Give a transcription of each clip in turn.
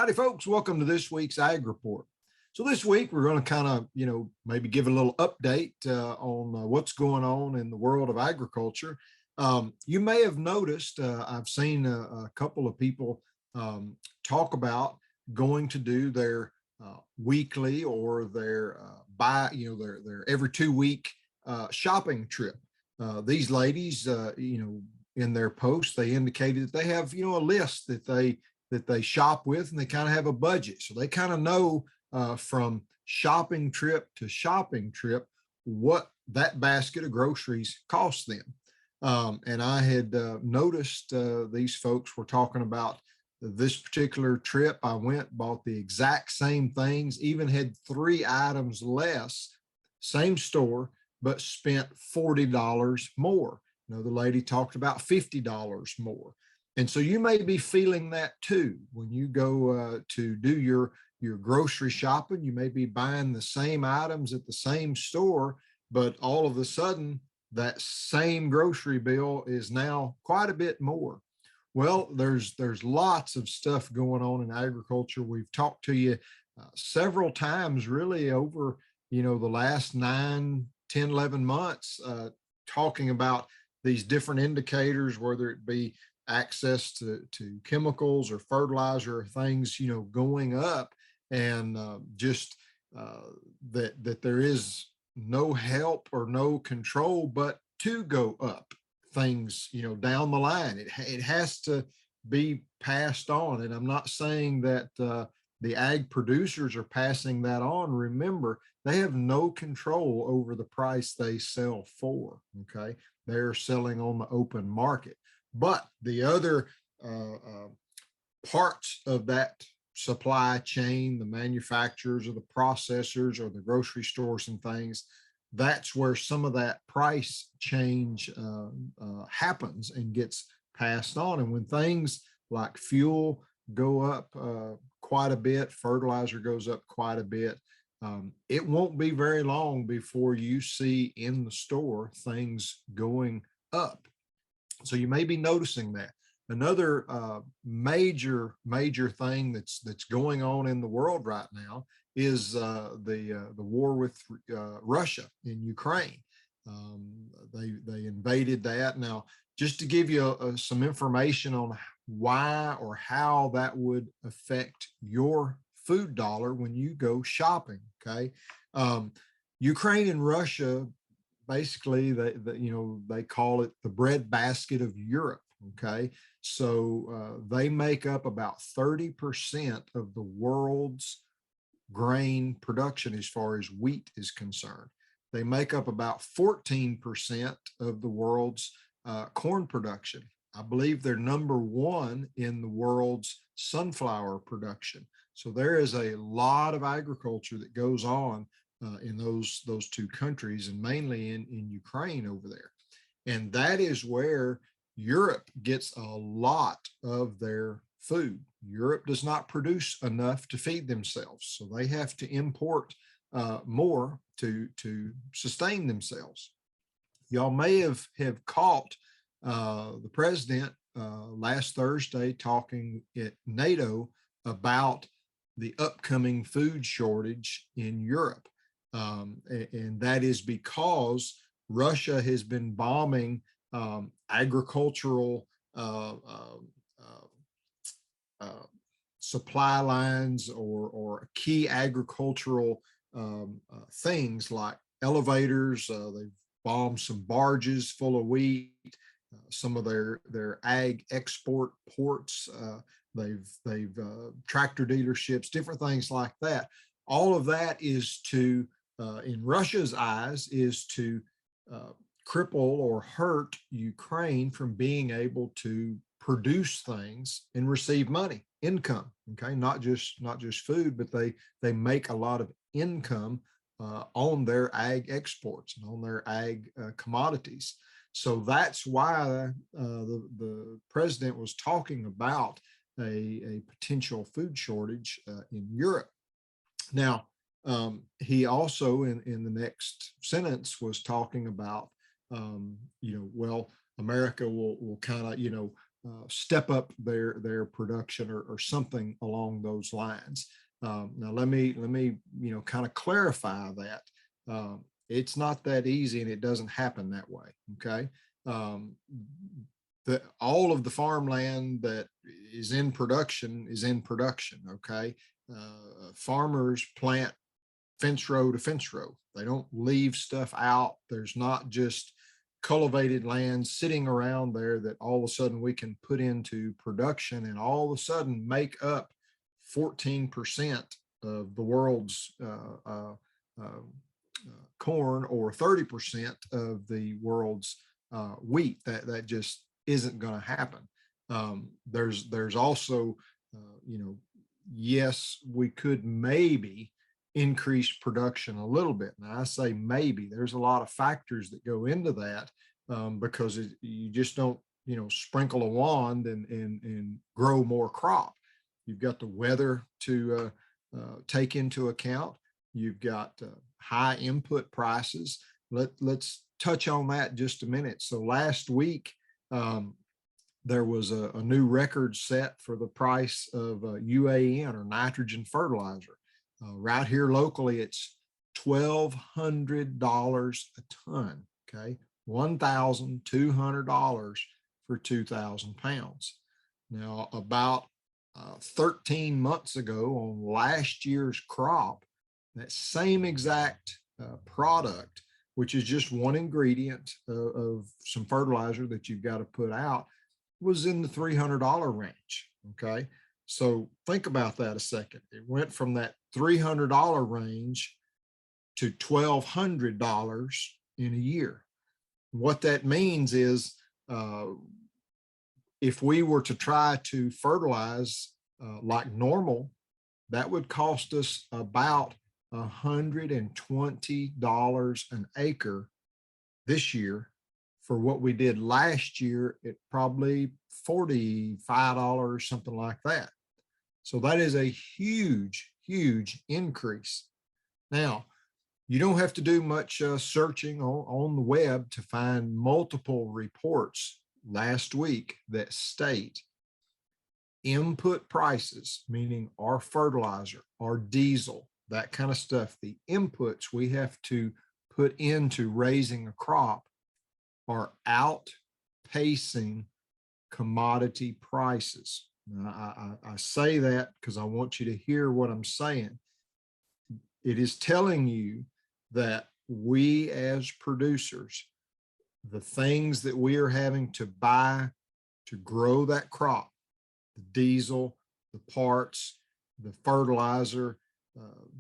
Howdy, folks. Welcome to this week's Ag Report. So this week, we're going to kind of, maybe give a little update on what's going on in the world of agriculture. You may have noticed, I've seen a couple of people talk about going to do their weekly or their their every 2 week shopping trip. These ladies, in their posts, they indicated that they have, a list that they shop with, and they kind of have a budget. So they kind of know from shopping trip to shopping trip what that basket of groceries costs them. And I had noticed these folks were talking about this particular trip. I went, bought the exact same things, even had 3 items less, same store, but spent $40 more. Another lady talked about $50 more. And so you may be feeling that too. When you go to do your grocery shopping, you may be buying the same items at the same store, but all of a sudden that same grocery bill is now quite a bit more. Well, there's lots of stuff going on in agriculture. We've talked to you several times really over, the last 9, 10, 11 months, talking about these different indicators, whether it be access to chemicals or fertilizer or things, going up, and that there is no help or no control but to go up things, down the line. It has to be passed on. And I'm not saying that the ag producers are passing that on. Remember, they have no control over the price they sell for. Okay. They're selling on the open market. But the other parts of that supply chain, the manufacturers or the processors or the grocery stores and things, that's where some of that price change happens and gets passed on. And when things like fuel go up quite a bit, fertilizer goes up quite a bit, it won't be very long before you see in the store things going up. So you may be noticing that. Another major thing that's going on in the world right now is the war with Russia in Ukraine. They invaded that. Now, just to give you some information on why or how that would affect your food dollar when you go shopping. Okay, Ukraine and Russia, basically, they call it the breadbasket of Europe. Okay, so they make up about 30% of the world's grain production as far as wheat is concerned. They make up about 14% of the world's corn production. I believe they're number 1 in the world's sunflower production. So there is a lot of agriculture that goes on in those 2 countries, and mainly in Ukraine over there. And that is where Europe gets a lot of their food. Europe does not produce enough to feed themselves, so they have to import more to sustain themselves. Y'all may have caught the president last Thursday talking at NATO about the upcoming food shortage in Europe. And that is because Russia has been bombing agricultural supply lines or key agricultural things like elevators. They've bombed some barges full of wheat, some of their ag export ports. They've tractor dealerships, different things like that. All of that is to, in Russia's eyes, is to cripple or hurt Ukraine from being able to produce things and receive money, income. Okay, not just food, but they make a lot of income on their ag exports and on their ag commodities. So that's why the president was talking about a potential food shortage in Europe. Now, he also in the next sentence was talking about, well, America will kind of, step up their production or something along those lines. Now let me kind of clarify that it's not that easy and it doesn't happen that way. Okay. Um, all of the farmland that is in production is in production. Okay. Farmers plant fence row to fence row. They don't leave stuff out. There's not just cultivated land sitting around there that all of a sudden we can put into production and all of a sudden make up 14% of the world's corn or 30% of the world's wheat. That just isn't going to happen. There's also, yes, we could maybe increase production a little bit. Now I say maybe. There's a lot of factors that go into that because you just don't, sprinkle a wand and grow more crop. You've got the weather to take into account. You've got high input prices. Let's touch on that just a minute. So last week, there was a new record set for the price of UAN or nitrogen fertilizer. Right here locally, it's $1,200 a ton, okay? $1,200 for 2,000 pounds. Now, about 13 months ago on last year's crop, that same exact product, which is just one ingredient of some fertilizer that you've got to put out, was in the $300 range, okay? So think about that a second. It went from that $300 range to $1,200 in a year. What that means is if we were to try to fertilize like normal, that would cost us about $120 an acre this year. For what we did last year, it probably $45, something like that. So that is a huge, huge increase. Now, you don't have to do much searching on the web to find multiple reports last week that state input prices, meaning our fertilizer, our diesel, that kind of stuff, the inputs we have to put into raising a crop are outpacing commodity prices. Now, I say that because I want you to hear what I'm saying. It is telling you that we as producers, the things that we are having to buy to grow that crop, the diesel, the parts, the fertilizer,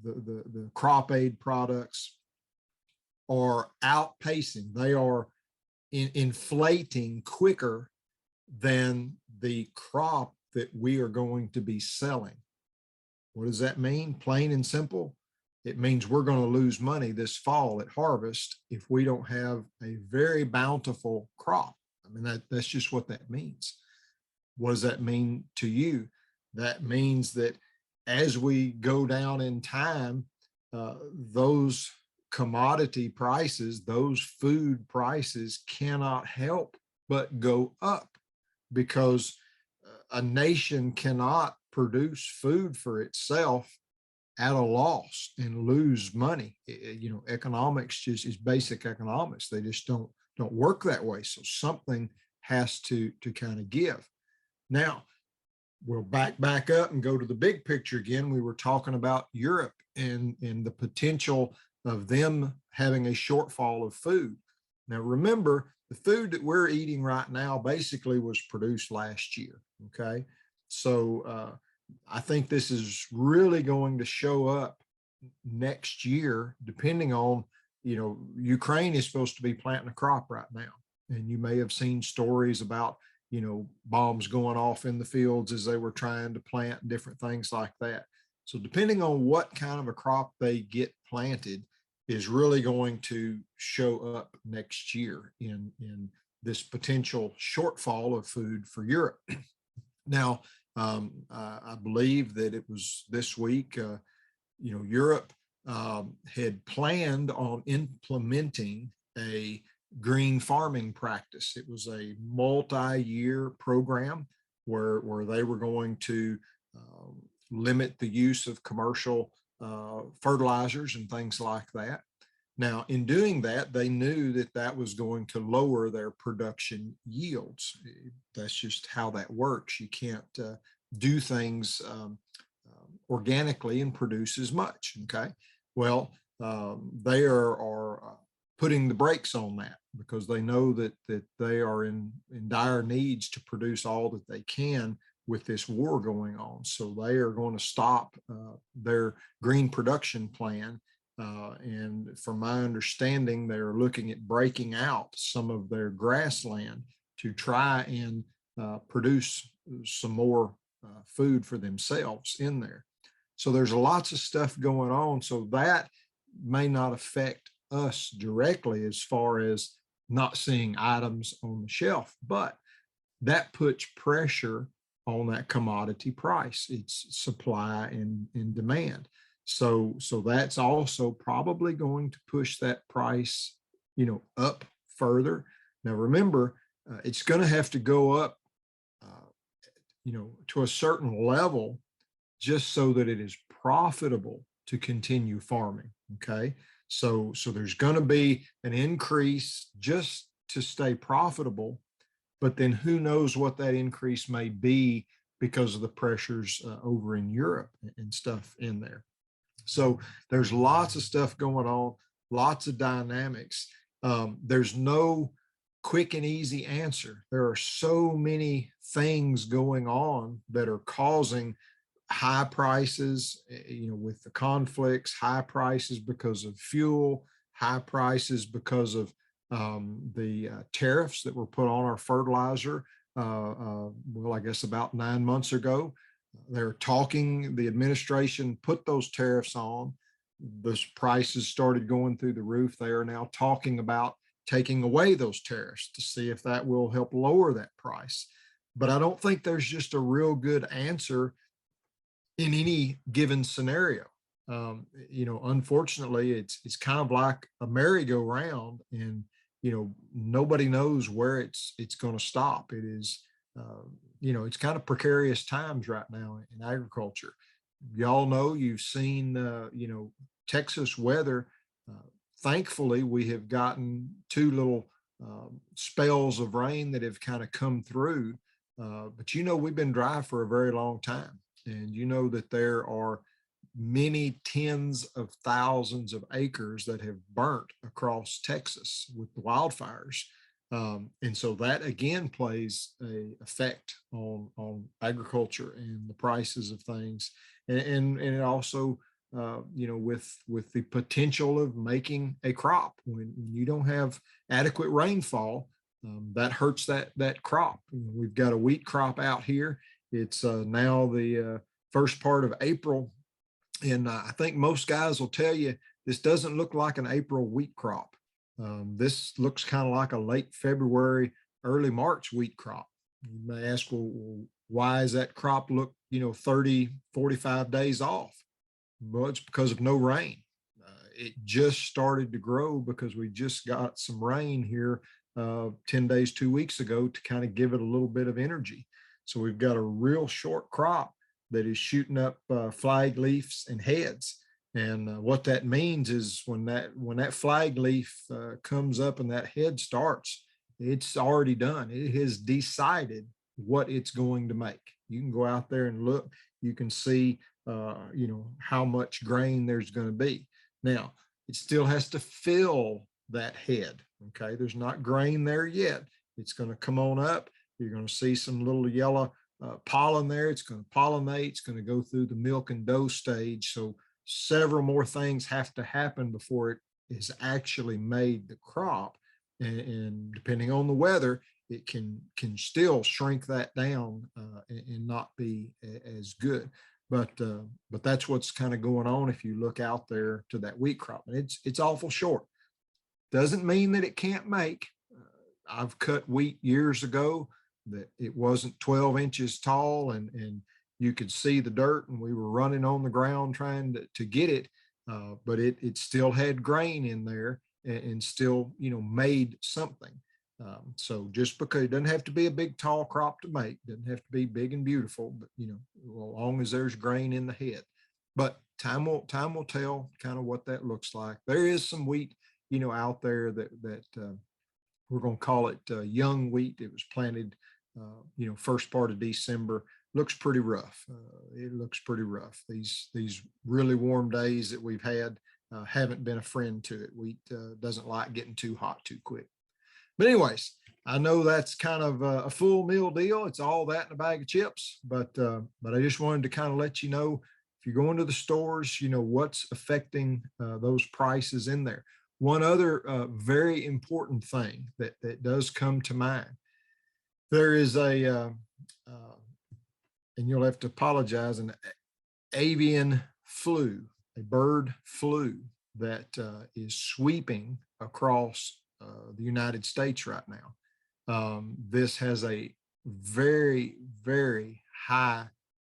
the crop aid products are outpacing. They are inflating quicker than the crop that we are going to be selling. What does that mean? Plain and simple. It means we're going to lose money this fall at harvest if we don't have a very bountiful crop. I mean, that's just what that means. What does that mean to you? That means that as we go down in time, those commodity prices, those food prices cannot help but go up, because a nation cannot produce food for itself at a loss and lose money. Economics just is basic economics. They just don't work that way. So something has to kind of give. Now, we'll back up and go to the big picture again. We were talking about Europe and the potential of them having a shortfall of food. Now, remember, the food that we're eating right now basically was produced last year, okay? So I think this is really going to show up next year, depending on, Ukraine is supposed to be planting a crop right now. And you may have seen stories about, bombs going off in the fields as they were trying to plant, different things like that. So depending on what kind of a crop they get planted is really going to show up next year in this potential shortfall of food for Europe. Now, I believe that it was this week, Europe had planned on implementing a green farming practice. It was a multi-year program where they were going to limit the use of commercial fertilizers and things like that. Now, in doing that, they knew that that was going to lower their production yields. That's just how that works. You can't do things organically and produce as much. Okay. Well, they are putting the brakes on that because they know that they are in dire needs to produce all that they can with this war going on. So they are going to stop their green production plan. And from my understanding, they're looking at breaking out some of their grassland to try and produce some more food for themselves in there. So there's lots of stuff going on. So that may not affect us directly as far as not seeing items on the shelf, but that puts pressure on that commodity price. It's supply and demand. So that's also probably going to push that price, up further. Now, remember, it's going to have to go up, to a certain level just so that it is profitable to continue farming. Okay. So there's going to be an increase just to stay profitable, but then who knows what that increase may be because of the pressures over in Europe and stuff in there. So there's lots of stuff going on, lots of dynamics. There's no quick and easy answer. There are so many things going on that are causing high prices, with the conflicts, high prices because of fuel, high prices because of the tariffs that were put on our fertilizer, I guess about 9 months ago. They're talking, the administration put those tariffs on. Those prices started going through the roof. They are now talking about taking away those tariffs to see if that will help lower that price. But I don't think there's just a real good answer in any given scenario. Unfortunately, it's kind of like a merry-go-round, and nobody knows where it's going to stop. It is, it's kind of precarious times right now in agriculture. Y'all know, you've seen, Texas weather. Thankfully, we have gotten 2 little spells of rain that have kind of come through. But we've been dry for a very long time. And that there are many tens of thousands of acres that have burnt across Texas with the wildfires. And so that again plays a effect on agriculture and the prices of things. And it also, with the potential of making a crop when you don't have adequate rainfall, that hurts that crop. We've got a wheat crop out here. It's now the first part of April. And I think most guys will tell you this doesn't look like an April wheat crop. This looks kind of like a late February, early March wheat crop. You may ask, well, why is that crop look, 30, 45 days off? Well, it's because of no rain. It just started to grow because we just got some rain here 10 days, 2 weeks ago to kind of give it a little bit of energy. So we've got a real short crop that is shooting up flag leaves and heads. And what that means is when that flag leaf comes up and that head starts, it's already done. It has decided what it's going to make. You can go out there and look. You can see, how much grain there's going to be. Now, it still has to fill that head. Okay, there's not grain there yet. It's going to come on up. You're going to see some little yellow pollen there. It's going to pollinate. It's going to go through the milk and dough stage. So several more things have to happen before it is actually made the crop. And depending on the weather, it can still shrink that down and not be as good. But that's what's kind of going on if you look out there to that wheat crop. And it's awful short. Doesn't mean that it can't make. I've cut wheat years ago that it wasn't 12 inches tall and you could see the dirt, and we were running on the ground trying to get it, but it still had grain in there. and still, made something. So just because it doesn't have to be a big tall crop to make, doesn't have to be big and beautiful, but as long as there's grain in the head. But time will tell kind of what that looks like. There is some wheat, out there that we're going to call it young wheat. It was planted, first part of December. Looks pretty rough. It looks pretty rough. These really warm days that we've had haven't been a friend to it. Wheat doesn't like getting too hot too quick. But anyways, I know that's kind of a full meal deal. It's all that in a bag of chips, but I just wanted to kind of let you know, if you're going to the stores, what's affecting those prices in there. One other very important thing that does come to mind. There is and you'll have to apologize, an avian flu, a bird flu that is sweeping across the United States right now. This has a very, very high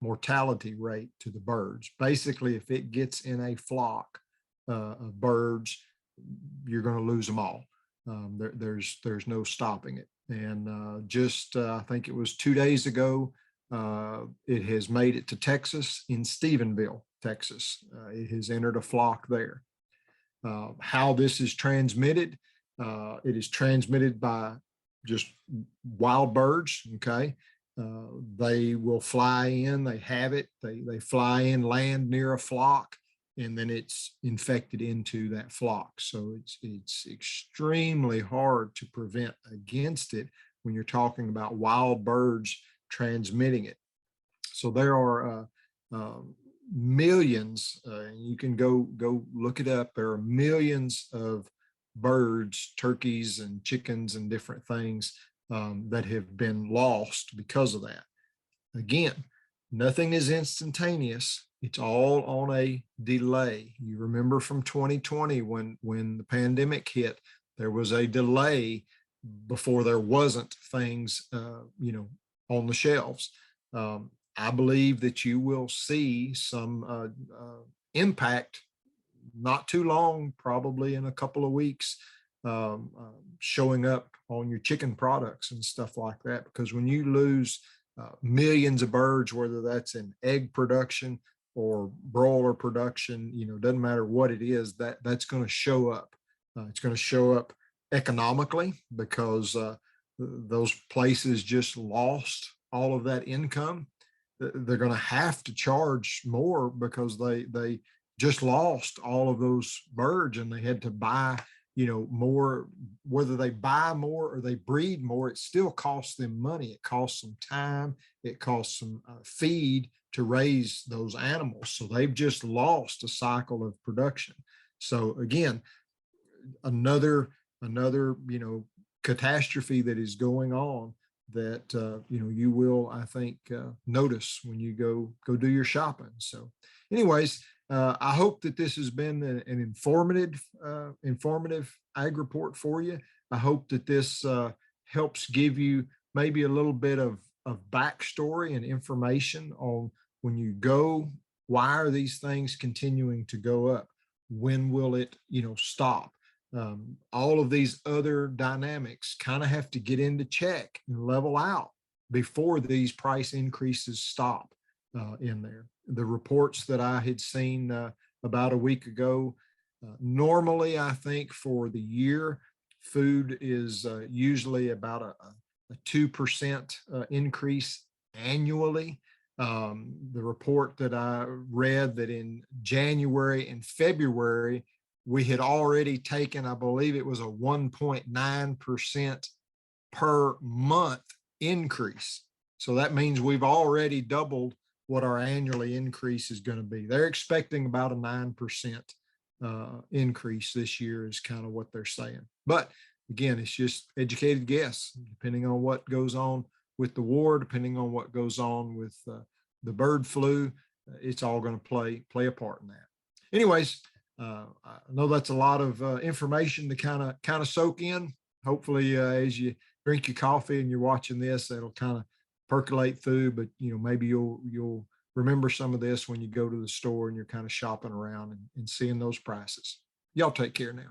mortality rate to the birds. Basically, if it gets in a flock of birds, you're going to lose them all. There's no stopping it. And I think it was 2 days ago, it has made it to Texas, in Stephenville, Texas. It has entered a flock there. How this is transmitted, it is transmitted by just wild birds. Okay. They will fly in, they have it, they fly in, land near a flock, and then it's infected into that flock. So it's extremely hard to prevent against it when you're talking about wild birds transmitting it. So there are millions, you can go look it up. There are millions of birds, turkeys and chickens and different things that have been lost because of that. Again, nothing is instantaneous. It's all on a delay. You remember from 2020 when the pandemic hit, there was a delay before there wasn't things, on the shelves. I believe that you will see some impact not too long, probably in a couple of weeks, showing up on your chicken products and stuff like that. Because when you lose millions of birds, whether that's in egg production or broiler production, doesn't matter what it is, that's going to show up. It's going to show up economically because those places just lost all of that income. They're going to have to charge more because they just lost all of those birds, and they had to buy, more. Whether they buy more or they breed more, it still costs them money. It costs them time. It costs them feed to raise those animals. So they've just lost a cycle of production. So again, another catastrophe that is going on that you will, I think, notice when you go do your shopping. So anyways, I hope that this has been an informative ag report for you. I hope that this helps give you maybe a little bit of backstory and information on when you go, why are these things continuing to go up? When will it, stop? All of these other dynamics kind of have to get into check and level out before these price increases stop in there. The reports that I had seen about a week ago, normally I think for the year, food is usually about a 2% increase annually. The report that I read that in January and February, we had already taken, I believe it was a 1.9% per month increase. So that means we've already doubled what our annually increase is going to be. They're expecting about a 9% increase this year is kind of what they're saying. But again, it's just educated guess, depending on what goes on with the war, depending on what goes on with the bird flu, it's all going to play a part in that. Anyways, I know that's a lot of information to kind of soak in. Hopefully, as you drink your coffee and you're watching this, it'll kind of percolate through. But maybe you'll remember some of this when you go to the store and you're kind of shopping around and seeing those prices. Y'all take care now.